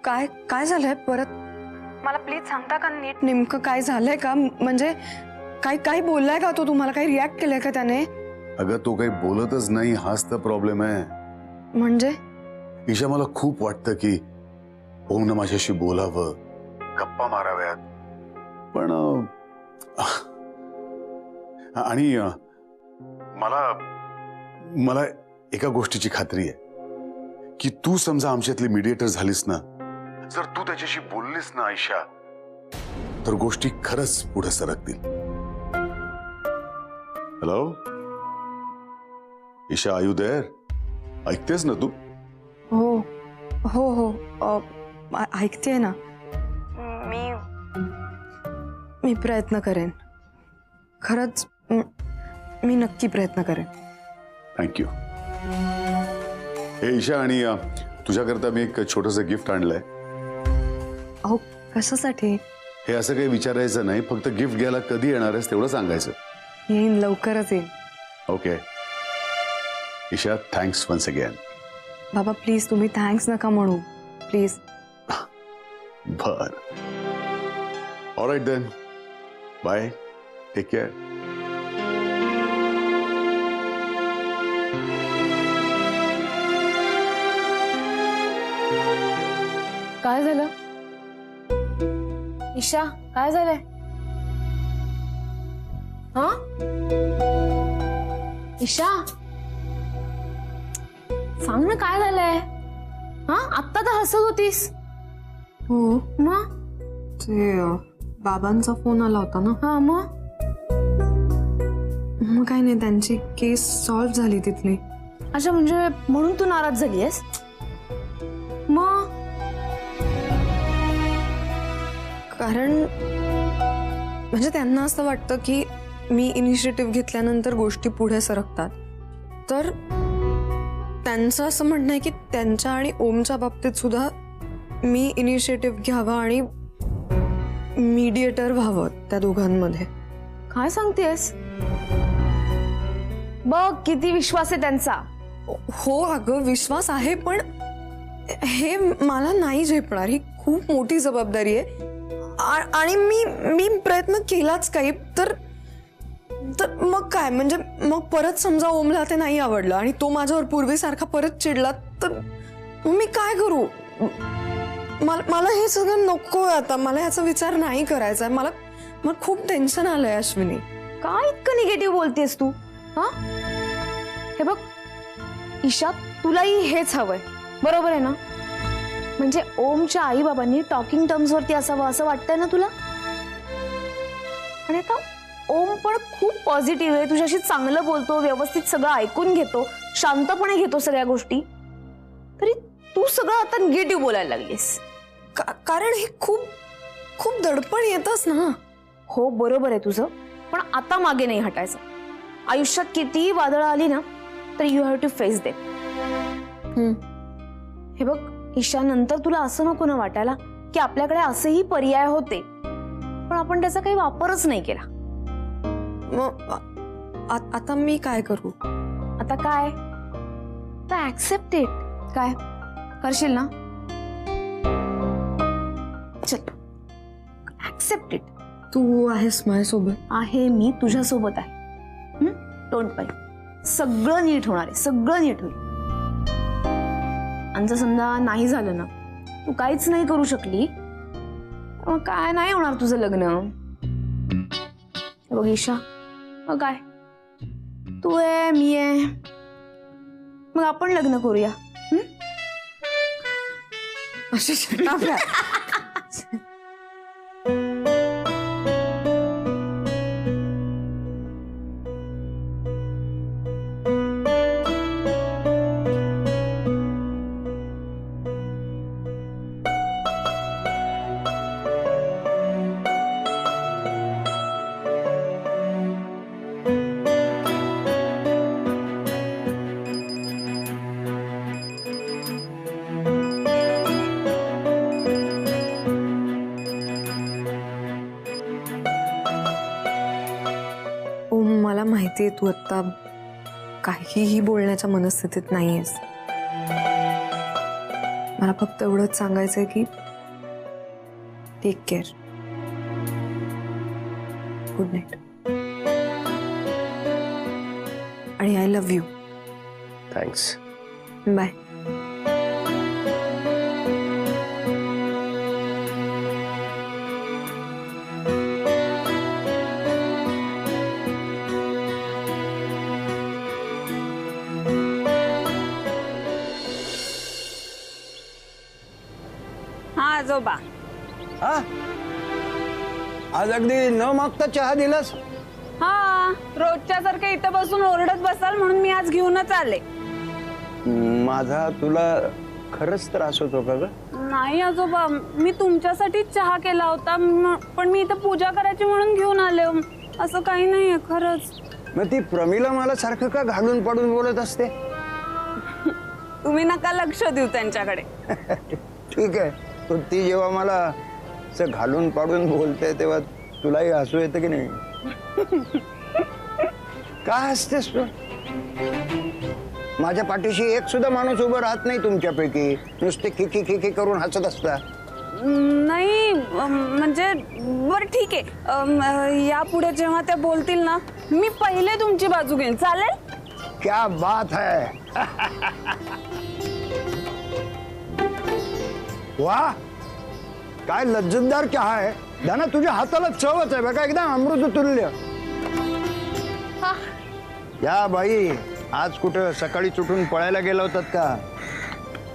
काय काय झालंय परत? मला प्लीज सांगता का नीट नेमकं काय झालंय का? म्हणजे काय काय बोललाय का तो तुम्हाला? काही रिॲक्ट केलंय का त्याने? अगं तो काही बोलतच नाही, हाच तर प्रॉब्लेम आहे. म्हणजे ईशा मला खूप वाटतं की ओमनं माझ्याशी बोलावं, गप्पा माराव्यात, पण आणि मला मला एका गोष्टीची खात्री आहे की तू समजा आमच्यातली मीडिएटर झालीस ना, जर तू त्याच्याशी बोललीस ना ईशा, तर गोष्टी खरंच पुढे सरकतील. Hello Isha, are you there? ऐकतेस ना तू? हो हो हो ऐकते ना. मी मी प्रयत्न करेन, खरंच मी नक्की प्रयत्न करेन. थँक्यू. हे ईशा, आणि तुझ्याकरता मी एक छोटंसं गिफ्ट आणलंय. अहो कशासाठी? हे असं काही विचारायचं नाही, फक्त गिफ्ट घ्यायला कधी येणार आहेस तेवढं सांगायचं. येईन, लवकरच येईन. Okay Isha, thanks once again. बाबा प्लीज तुम्ही थँक्स नका म्हणू, प्लीज. बर, alright then, bye, take care. काय झालं ईशा? काय झालंय? हा ईशा, सांग ना काय झालंय? हा आत्ता तर हसत होतीस. हो मग ते बाबांचा फोन आला होता ना. हा मग काय नाही, त्यांची केस सॉल्व्ह झाली तिथली. अच्छा, म्हणजे म्हणून तू नाराज झालीयस? मग कारण म्हणजे त्यांना असं वाटतं की मी इनिशिएटिव्ह घेतल्यानंतर गोष्टी पुढे सरकतात. तर त्यांचं असं म्हणणं आहे की त्यांच्या आणि ओमच्या बाबतीत सुद्धा मी इनिशिएटिव्ह घ्यावा आणि मीडिएटर व्हावं त्या दोघांमध्ये. काय सांगतेस? बघ किती विश्वास आहे त्यांचा. हो अगं विश्वास आहे, पण हे मला नाही झेपणार. ही खूप मोठी जबाबदारी आहे आणि मी प्रयत्न केलाच काही तर मग काय, म्हणजे मग परत समजा ओमला ते नाही आवडलं आणि तो माझ्यावर पूर्वीसारखा परत चिडला तर मी काय करू? मला हे सगळं नको आता. मला ह्याचा विचार नाही करायचा. मला खूप टेन्शन आलंय अश्विनी. काय इतकं निगेटिव्ह बोलतेस तू? हा हे बघ ईशा, तुलाही हेच हवंय बरोबर आहे ना? म्हणजे ओमच्या आई बाबांनी टॉकिंग टर्म्स वरती असावं असं वाटतंय ना तुला? आणि आता ओम पण खूप पॉझिटिव्ह आहे, तुझ्याशी चांगलं बोलतो, व्यवस्थित सगळं ऐकून घेतो, शांतपणे घेतो सगळ्या गोष्टी, तरी तू सगळं आता निगेटिव्ह बोलायला लागलीस. कारण हे खूप खूप दडपण येतच ना. हो बरोबर आहे तुझं, पण आता मागे नाही हटायचं. आयुष्यात कितीही वादळं आली ना तर you have to face them. हे बघ ईशा, नंतर तुला असं नको ना वाटायला की आपल्याकडे असेही पर्याय होते पण आपण त्याचा काही वापरच नाही केला. आता मी काय करू? आता काय तर ऍक्सेप्ट इट. काय करशील ना? चल ऍक्सेप्ट इट. तू आहेस माझ्यासोबत. आहे, मी तुझ्यासोबत आहे. डोंट वरी, सगळं नीट होणार आहे, सगळं नीट होईल. आणि जर समजा नाही झालं ना, तू काहीच नाही करू शकली, मग काय नाही होणार तुझं लग्न. बघ ईशा, मग काय तू आहे मी आहे, मग आपण लग्न करूया. अशी शटाफ्या. मला माहिती आहे तू आता काहीही बोलण्याच्या मनस्थितीत नाहीयेस. मला फक्त एवढंच सांगायचंय की टेक केअर. Good night. आणि I love you. Thanks. Bye. हा आजोबा. हा, आज अगदी न मागता चहा दिलास. हा, रोजच्या सारखं इथं बसून ओरडत बसाल म्हणून मी आज घेऊनच आले. माझा तुला खरंच त्रास होतो का ग? नाही आजोबा, मी तुमच्यासाठी चहा केला होता पण मी इथं पूजा करायची म्हणून घेऊन आले. असं काही नाहीये खरंच. मग ती प्रमिला मला सारखं का घालून पाडून बोलत असते? तुम्ही नका लक्ष देऊ त्यांच्याकडे. ठीक आहे, पण ती जेव्हा मला असं घालून पाडून बोलते तेव्हा तुलाही हसू येतं की नाही? काय हसतेस तू? माझ्या पाठीशी एक सुद्धा माणूस उभं राहत नाही तुमच्यापैकी. नुसते खिकी खिकी करून हसत असता. नाही म्हणजे बरं ठीक आहे. यापुढे जेव्हा त्या बोलतील ना मी पहिले तुमची बाजू घेईन. चालेल? क्या बात है. वाह, काय लज्जतदार चहा आहे. दाना तुझ्या हाताला चवच आहे बघा, एकदम अमृत तुल्य. या बाई, आज कुठं सकाळी उठून पळायला गेला होतात का?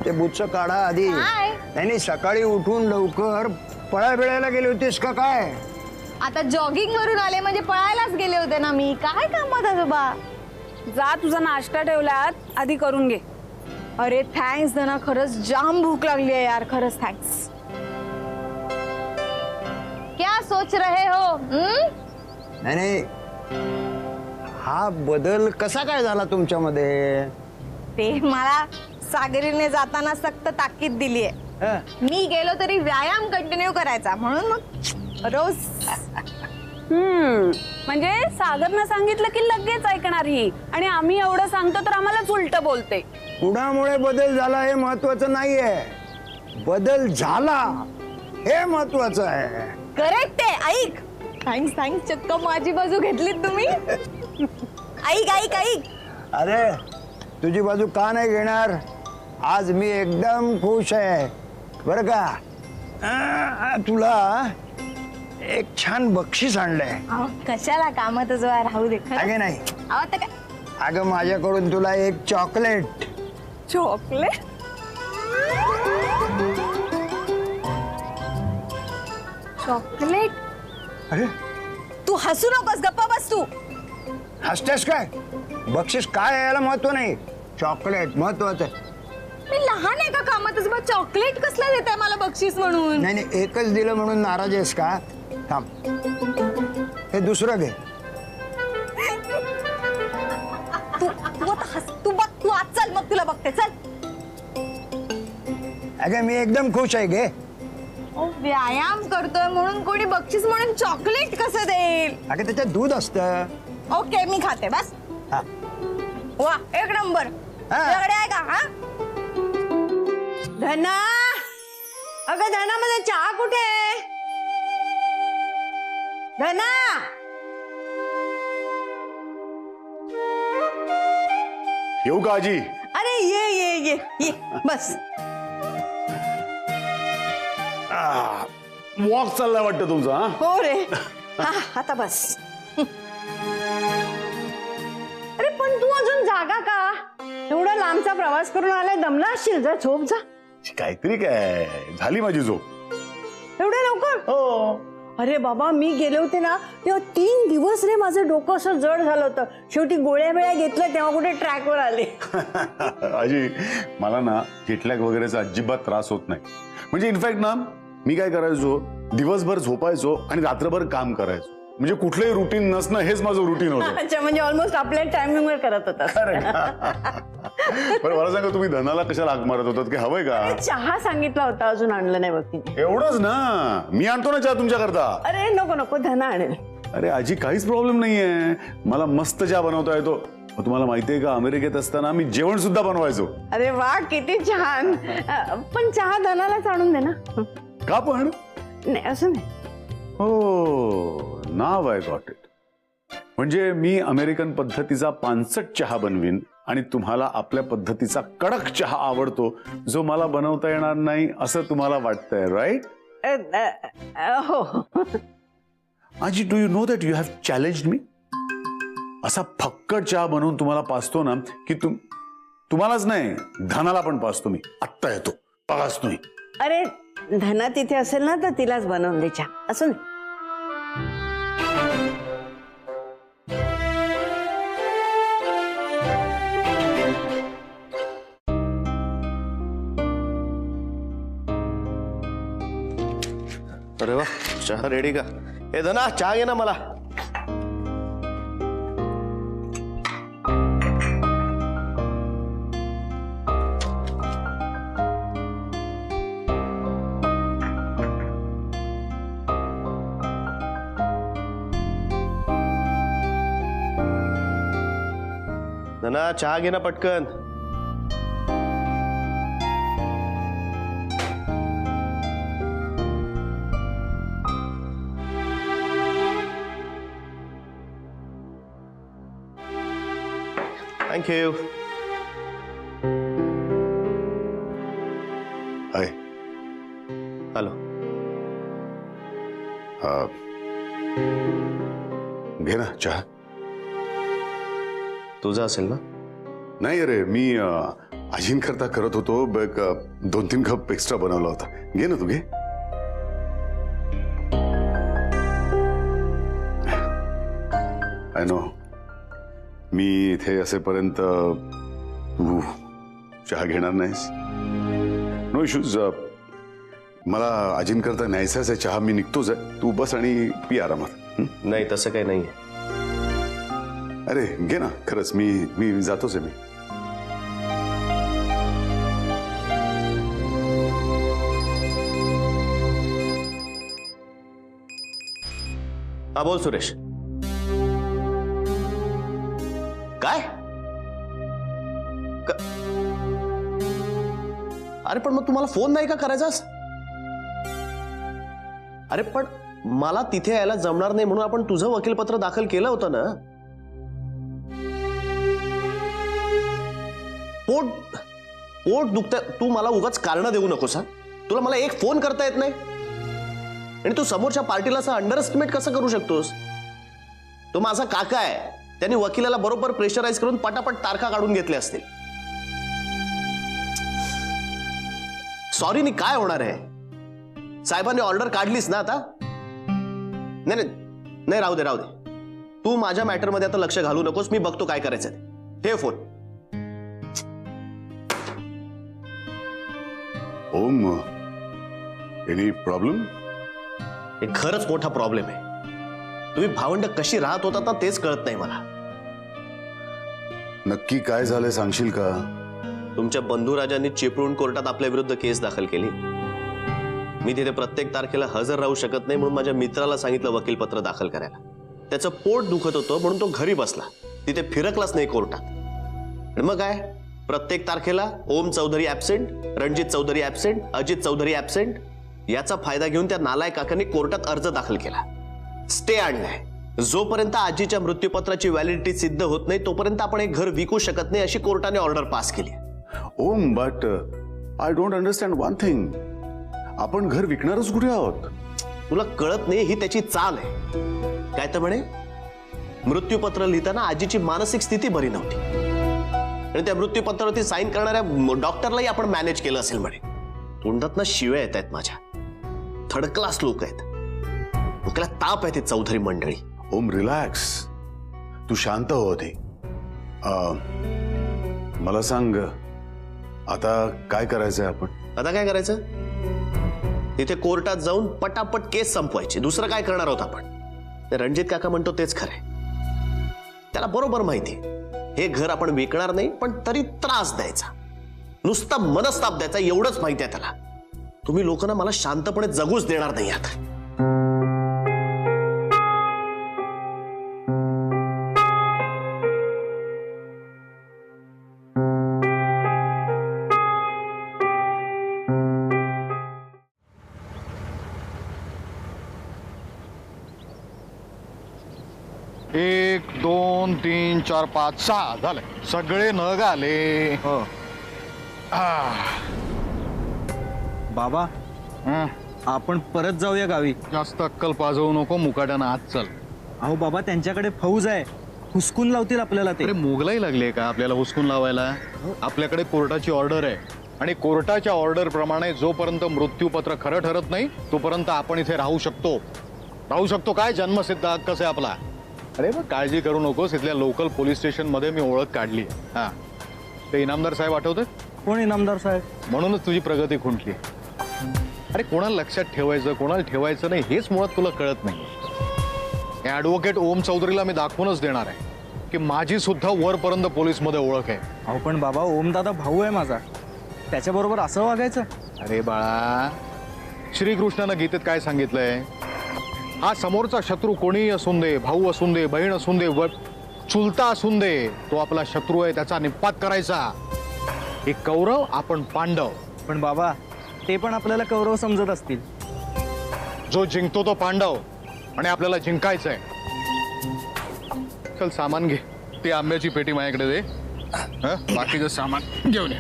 ते बुच्च काढा आधी. नाही, सकाळी उठून लवकर पळायला गेले होतेस का काय? आता जॉगिंग वरून आले म्हणजे पळायलाच गेले होते ना मी. काय कामात आजोबा? जा, तुझा नाश्ता ठेवलात आधी करून घे. अरे थँक्स धना, खरंच जाम भूक लागली आहे यार. खरंच थँक्स. क्या सोच रहे हो? नाही, हा बदल कसा काय झाला तुमच्यामध्ये? ते मला सागरीने जाताना सक्त ताकीद दिली आहे. हं? मी गेलो तरी व्यायाम कंटिन्यू करायचा, म्हणून मग रोज. म्हणजे सागरनं सांगितलं की लगेच ऐकणार ही, आणि आम्ही एवढं सांगतो तर आम्हालाच उलट बोलते. कुणामुळे बदल झाला हे महत्वाचं नाहीये, बदल झाला हे महत्वाचं आहे. करेक्ट आहे. ऐक, थँक्स थँक्स, चक्क माझी बाजू घेतलीत तुम्ही. ऐक ऐक ऐक. अरे तुझी बाजू का नाही घेणार? आज मी एकदम खुश आहे बरं का. तुला एक छान बक्षीस आणलंय. कशाला, कामातच राहू दे. अगे नाही, आता काय? अगं माझ्याकडून तुला एक चॉकलेट. चॉकलेट? चॉकलेट? अरे तू हसू नकोस, गप्पा बस तू. हसतेस काय? बक्षीस काय आहे याला महत्व नाही, चॉकलेट महत्वाचं आहे. मी लहान आहे का कामातच? बा चॉकलेट कसला देत आहे मला बक्षीस म्हणून? नाही, एकच दिलं म्हणून नाराज आहेस का? थांब, हे दुसरं घे. तू आता हस. तू बघ, तू आज चल, मग तुला बघते. चल. अगं मी एकदम खुश आहे. घे. व्यायाम करतोय म्हणून कोणी बक्षीस म्हणून चॉकलेट कसं देईल? अगं त्याच्यात दूध असतं. ओके, मी खाते बस. हा. वा, एक नंबर. हा. तुझ्याकडे आहे का? हा, धना, अगं धना, माझा चहा कुठे आहे? धना, येऊ का आजी? अरे ये ये ये ये, बस. वॉक चाललाय वाटतं तुमचा? हा? हो रे. हा, आता बस. अरे पण तू अजून जागा का? एवढा लांबचा प्रवास करून आलाय, दमला असशील. जा झोप जा. काहीतरी काय झाली माझी झोप. एवढ्या लवकर? हो. अरे बाबा, मी गेले होते ना तेव्हा 3 दिवस रे माझं डोकं असं जड झालं होतं. शेवटी गोळ्या बिळ्या घेतल्या तेव्हा कुठे ट्रॅकवर आले. आजी, मला ना जेटलॅग वगैरेचा अजिबात त्रास होत नाही. म्हणजे इनफॅक्ट ना मी काय करायचो, दिवसभर झोपायचो आणि रात्रभर काम करायचो. म्हणजे कुठलंही रुटीन नसणं हेच माझं रुटीन होतं. अच्छा, म्हणजे ऑलमोस्ट आपल्या टायमिंगवर करत होता. पण मला सांगा, तुम्ही धनाला कशाला हाक मारत होतात? की हवंय का? चहा सांगितला होता, अजून आणलं नाही बघ तिने. एवढंच ना, मी आणतो ना चहा तुमच्याकरता. अरे नको नको, धना आणेल. अरे आजी, काहीच प्रॉब्लेम नाहीये. मला मस्त चहा बनवता येतो. तुम्हाला माहितीये का, अमेरिकेत असताना मी जेवण सुद्धा बनवायचो. अरे वा, किती छान. पण चहा धनालाच आणून दे ना. का पण? नाही असं नाही. हो, नाव आय गॉट इट. म्हणजे मी अमेरिकन पद्धतीचा पानसट चहा बनवीन आणि तुम्हाला आपल्या पद्धतीचा कडक चहा आवडतो, जो मला बनवता येणार नाही असं तुम्हाला वाटतंय, राईट? हो. आजी, do you know that you have challenged me? असा फक्कड चहा बनवून तुम्हाला पाचतो ना की तुम्हालाच नाही, धनाला पण पाचतो मी. आत्ता येतो, बघाच तुम्ही. अरे धना तिथे असेल ना तर तिलाच बनवून दे चहा. असं नाही. अरे वा, चहा रेडी का? ए धना, चहा घे ना मला. धना, चहा घे ना पटकन. Thank you. हाय. हॅलो. घे ना चहा. तुझा असेल ना? नाही अरे, मी आजींकरता करत होतो. 2-3 कप एक्स्ट्रा बनवला होता. घे ना तू, घे. आय नो, मी इथे असेपर्यंत तू चहा घेणार नाहीस. No issues. मला आजींकरता न्यायचाच आहे चहा. मी निघतोच आहे. तू बस आणि पी आरामात. नाही, तसं काही नाहीये. अरे घे ना, खरंच मी जातोच आहे. मी हा, बोल सुरेश. काय? अरे पण मग तुम्हाला फोन नाही का करायचास? अरे पण मला तिथे यायला जमणार नाही म्हणून आपण तुझं वकीलपत्र दाखल केलं होतं ना. पोट दुखतंय, तू मला उगाच कारण देऊ नकोस. हा, तुला मला एक फोन करता येत नाही आणि तू समोरच्या पार्टीला असं अंडर एस्टिमेट कसं करू शकतोस? तो माझा काका आहे. त्यांनी वकिलाला बरोबर प्रेशराईज करून पटापट तारखा काढून घेतल्या असतील. सॉरीनी काय होणार आहे? साहेबांनी ऑर्डर काढलीस ना आता? नाही नाही नाही, राहू दे राहू दे. तू माझ्या मॅटरमध्ये आता लक्ष घालू नकोस. मी बघतो काय करायचं ते. ठेव फोन. ओम, एनी प्रॉब्लेम? हे खरंच मोठा प्रॉब्लेम आहे. तुम्ही भावंड कशी राहत होता ना तेच कळत नाही मला. नक्की काय झालंय सांगशील का? तुमच्या बंधुराजांनी चिपळूण कोर्टात आपल्या विरुद्ध केस दाखल केली. मी तिथे प्रत्येक तारखेला हजर राहू शकत नाही म्हणून माझ्या मित्राला सांगितलं वकीलपत्र दाखल करायला. त्याचं पोट दुखत होतं म्हणून तो घरी बसला, तिथे फिरकलाच नाही कोर्टात. आणि मग काय, प्रत्येक तारखेला Om Chaudhary absent, Ranjit Chaudhary absent, Ajit Chaudhary absent. याचा फायदा घेऊन त्या नालायक काकांनी कोर्टात अर्ज दाखल केला, स्टे आणलाय. जोपर्यंत आजीच्या मृत्यूपत्राची व्हॅलिडिटी सिद्ध होत नाही तोपर्यंत आपण एक घर विकू शकत नाही अशी कोर्टाने ऑर्डर पास केली. Om, but I don't understand one thing. आपण घर विकणारच कुठे आहोत? तुला कळत नाही, ही त्याची चाल आहे. काय तर म्हणे, मृत्यूपत्र लिहिताना आजीची मानसिक स्थिती बरी नव्हती आणि त्या मृत्यूपत्रावरती साईन करणाऱ्या डॉक्टरलाही आपण मॅनेज केलं असेल म्हणे. तोंडात ना शिव्या येत आहेत माझ्या. थर्ड क्लास लोक आहेत. डोक्याला ताप आहे ते चौधरी मंडळी. ओम, रिलॅक्स. तू शांत हो आधी. मला सांग, आता काय करायचंय आपण? आता काय करायचं? तिथे कोर्टात जाऊन पटापट केस संपवायची. दुसरं काय करणार आहोत आपण? रणजित काका म्हणतो तेच खरंय. त्याला बरोबर माहिती, हे घर आपण विकणार नाही पण तरी त्रास द्यायचा, नुसता मनस्ताप द्यायचा, एवढंच माहिती आहे त्याला. तुम्ही लोकांना मला शांतपणे जगूच देणार नाही आता. 1 2 3 4 5 6 झाले सगळे नग आले. हो बाबा हं, आपण परत जाऊया गावी. जास्त अक्कल पाजवू नको, मुकाट्यानं आत चल. अहो बाबा त्यांच्याकडे फौज आहे, हुसकून लावतील आपल्याला ते. अरे मोगलाई लागली का आपल्याला हुसकून लावायला? आपल्याकडे कोर्टाची ऑर्डर आहे आणि कोर्टाच्या ऑर्डर प्रमाणे जोपर्यंत मृत्यूपत्र खरं ठरत नाही तोपर्यंत आपण इथे राहू शकतो काय जन्मसिद्ध हक्क आहे आपला. अरे मग काळजी करू नकोस, इथल्या लोकल पोलीस स्टेशन मध्ये मी ओळख काढली. हा ते इनामदार साहेब आठवतं? कोण इनामदार साहेब? म्हणूनच तुझी प्रगती खुंटली. अरे कोणाला लक्षात ठेवायचं कोणाला ठेवायचं नाही हेच मुळात तुला कळत नाही. ऍडव्होकेट ओम चौधरीला मी दाखवूनच देणार आहे की माझी सुद्धा वरपर्यंत पोलीस मध्ये ओळख आहे. अहो पण बाबा ओमदादा भाऊ आहे माझा, त्याच्याबरोबर असं वागायचं? अरे बाळा, श्रीकृष्णानं गीतेत काय सांगितलंय? हा समोरचा शत्रू कोणीही असून दे, भाऊ असून दे, बहीण असून दे, चुलता असून दे, तो आपला शत्रू आहे, त्याचा निपात करायचा. हे कौरव, आपण पांडव. पण बाबा ते पण आपल्याला कौरव समजत असतील. जो जिंकतो तो पांडव आणि आपल्याला जिंकायचंय. चल सामान घे, ती आंब्याची पेटी माझ्याकडे दे. बाकीचं सामान घेऊन ये.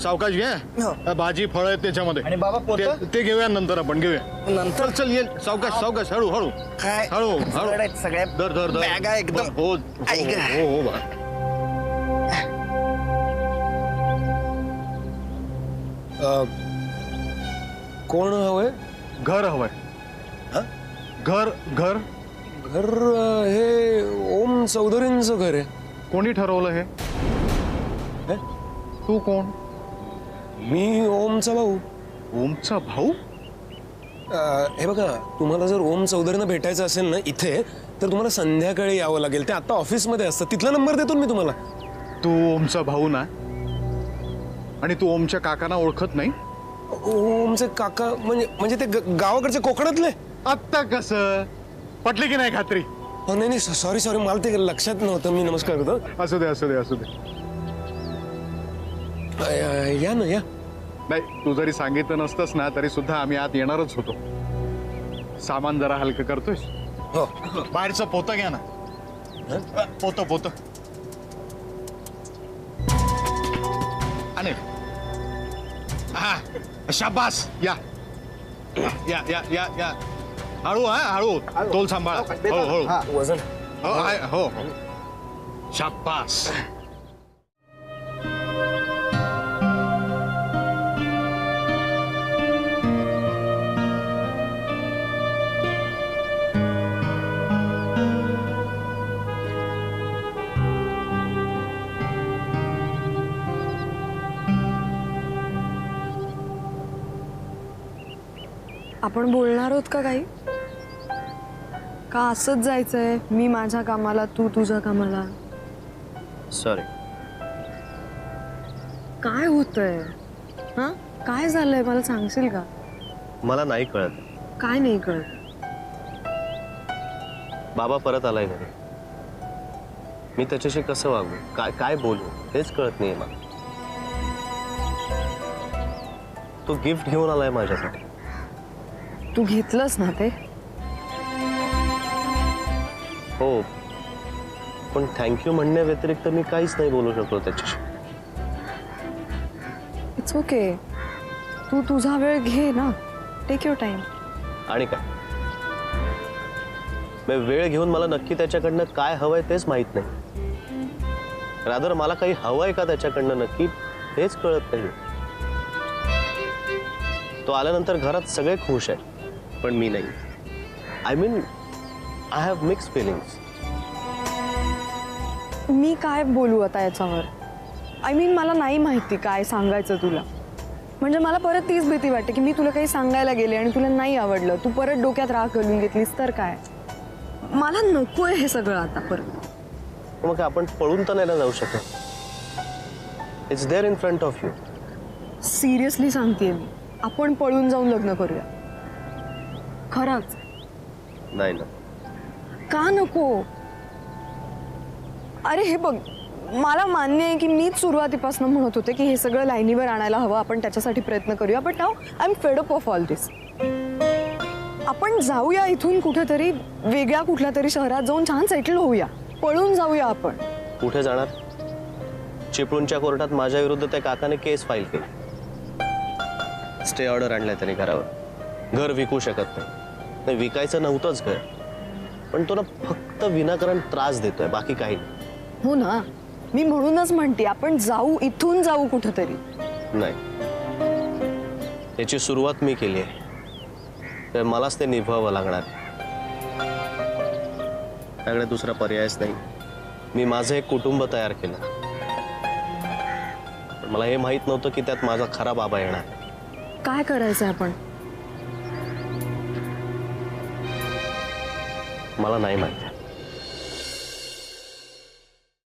सावकाश घे, भाजी फळ आहेत त्याच्यामध्ये. आणि बाबा पोतं? ते घेऊया नंतर, आपण घेऊया नंतर. चल ये, सावकाश हळू हळू हळू हळू. सगळ्या धर धर धर. बॅगा एकदम. हो हो बा. कोण हवंय? घर हवंय. घर घर घर हे ओम चौधरींचं घर आहे. कोणी ठरवलं हे? तू कोण? मी ओमचा भाऊ. ओमचा भाऊ? हे बघा, तुम्हाला जर ओम चौधरींना भेटायचं असेल ना इथे, तर तुम्हाला संध्याकाळी यावं लागेल. ते आता ऑफिसमध्ये असतात. तिथला नंबर देतो मी तुम्हाला. तू ओमचा भाऊ ना? आणि तू ओमच्या काकांना ओळखत नाही? ओमचे काका म्हणजे ते गावाकडचे कोकणातले? आत्ता कसं पटली की नाही खात्री? हो नाही सॉरी मला ते लक्षात नव्हतं. मी नमस्कार करतो. असू दे. या ना या. नाही, तू जरी सांगितलं नसतंस ना तरी सुद्धा आम्ही आत येणारच होतो. सामान जरा हलकं करतोय. हो बाहेरचं पोतं घ्या ना. पोतं आणि हा शाबास. या या या या या हळू. हळू तोल सांभाळा. हळू वजन. हो शाबास. आपण बोलणार आहोत का काही? का असंच जायचंय? मी माझ्या कामाला, तू तुझ्या कामाला. सॉरी. काय होतंय? हा काय झालंय मला सांगशील का? मला नाही कळत. काय नाही कळत? बाबा परत आलाय घरी. मी त्याच्याशी कसं वागू, काय काय बोलू हेच कळत नाहीये मला. तो गिफ्ट घेऊन आलाय माझ्याकडे. तू घेतलंस ना ते? हो, पण थँक्यू म्हणण्या व्यतिरिक्त मी काहीच नाही बोलू शकलो त्याच्याशी. It's okay. तू तुझा वेळ घे ना. Take your time. आणि काय वेळ घेऊन मला नक्की त्याच्याकडनं काय हवंय तेच माहित नाही. रादर मला काही हवंय का त्याच्याकडनं नक्की हेच कळत नाही. तो आल्यानंतर घरात सगळे खुश आहेत पण मी नाही. I mean I have mix feelings. मी काय बोलू आता याच्यावर? आय मीन मला नाही माहिती काय सांगायचं तुला. म्हणजे मला परत तीच भीती वाटते की मी तुला काही सांगायला गेले आणि तुला नाही आवडलं, तू परत डोक्यात राग घालून घेतलीस तर काय. मला नकोय हे सगळं आता परत. मग आपण पळून तर नाही ना जाऊ शकत. It's there in front of you. Seriously सांगतेय मी, आपण पळून जाऊन लग्न करूया. खरंच. नाही ना. का नको? अरे हे बघ, मला मान्य आहे की मीच सुरुवातीपासून म्हणत होते की हे सगळं लाईनीवर आणायला हवं, आपण त्याच्यासाठी प्रयत्न करूया. But now I am fed up of all this. आपण जाऊया इथून कुठेतरी वेगळ्या कुठल्या तरी शहरात जाऊन छान सेटल होऊया, पळून जाऊया आपण. कुठे जाणार? चिपळूणच्या कोर्टात माझ्या विरुद्ध त्या काकाने केस फाईल केली. स्टे ऑर्डर आणलाय त्याने घरावर. घर विकू शकत नाही. विकायचं नव्हतंच घर, पण तो ना फक्त विनाकारण त्रास देतोय, बाकी काही नाही. हो ना, मी म्हणूनच म्हणते आपण जाऊ, इथून जाऊ कुठेतरी. नाही, त्याची सुरुवात मी केली आहे, तर मलाच ते निभवावं लागणार. त्याकडे दुसरा पर्यायच नाही. मी माझं एक कुटुंब तयार केलं, पण मला हे माहित नव्हतं की त्यात माझा खरा बाबा येणार. काय करायचंय आपण? मला नाही माहिती.